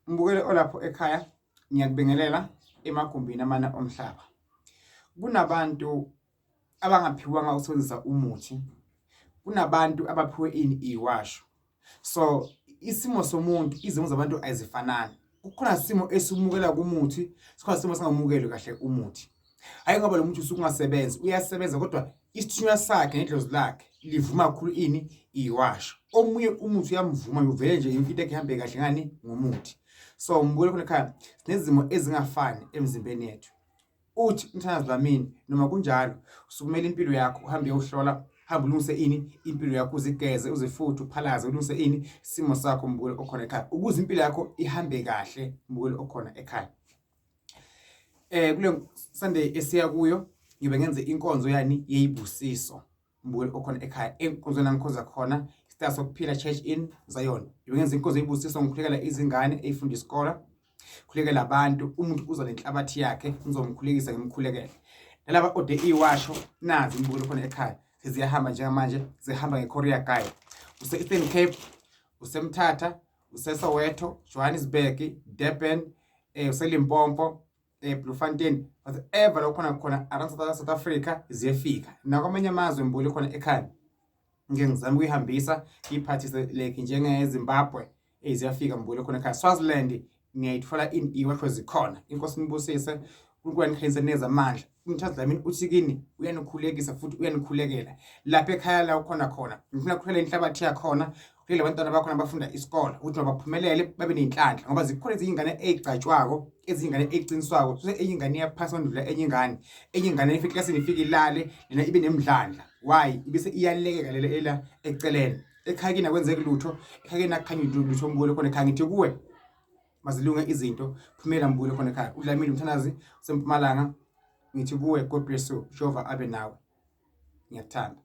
Mbukele olapho ekhaya, ngiyakubingelela emagumbini amana omhlaba. Kunabantu abangaphiwanga ukusebenzisa umuthi. Kunabantu abaphiwe iwasho. So isimo somuntu, izimo zabantu azifanani. Kukhona isimo esumukela kumuthi, sikhona isimo singamukeli kahle umuthi. Hayi ngoba lo muthi usungasebenzi, uyasebenza kodwa isithunywa sakhe nedlozi lakhe livuma kakhulu iwasho. Omunye umuthi uyamvuma uvele nje into yakhe ihambe kahle ngani ngomuthi. So mbukele khona ekhaya, sinezimo ezingafani emzimbeni yethu. Uthi mthandazi lamini noma kunjalo usukumela impilo yakho, uhambe uyohlola, hamba ulungise impilo yakho, uzigeze, uzifuthe, uphalaze, ulungise isimo sakho mbukele okhona ekhaya, ukuze impilo yakho ihambe kahle mbukele okhona ekhaya. Kule Sunday esiya kuyo ngibe ngenze inkonzo yeyibusiso mbukele okhona ekhaya. Enkonzweni angikhoza khona isitaya sokuphila Church in Zion. Ngibe ngenze inkonzo yeyibusiso ngikhulekela izingane ezifunda isikole, khulekela abantu, umuntu uza nenhlabathi yakhe ngizomkhulekisa ngimkhulekele. Nalaba ode iwasho nazi mbukele khona ekhaya, seziyahamba njengamanje, zihamba ngeCourier Guide. Use-Eastern Cape, useMthatha, useSoweto, Johannesburg, Durban, useLimpopo, Bloemfontein, whatever khona around South Africa ziyefika. Nakwamanye amazwe mbukele khona ekhaya, ngizama ukuyihambisa iphathise like njengeZimbabwe ziyafika mbukele khona ekhaya. Swaziland ngiyayithola iwasho zikhona. Inkosi nibusise, uNkulunkulu anikhanyise neza amandla. Umthandazi lamini uthi kini uyanikhulekisa futhi uyanikhulekela. Lapha ekhaya la ukhona ngifuna ukukhulekela inhlabathi yakhona, kulele abantwana bakho abafunda isikole ukuthi baphumelele babe nenhlanhla, ngoba zikhona izingane ezigcatshwako, ezingane eziqiniswako. So eyingane iyaphasa ondlula enye ingane ifika classini ifika ilale lena ibe nemdlandla. Why? Ibese iyalekeka lela eceleni. Ekhaya kini akwenzeki lutho, ekhaya kini akukhanya lutho mbukele khona ekhaya. Ngithi kuwe mazilunge izinto, phumela mbukele khona ekhaya. uDlamini umthandazi useMpumalanga, ngithi kuwe God bless you, Jehova abe nawe. Ngiyakuthanda.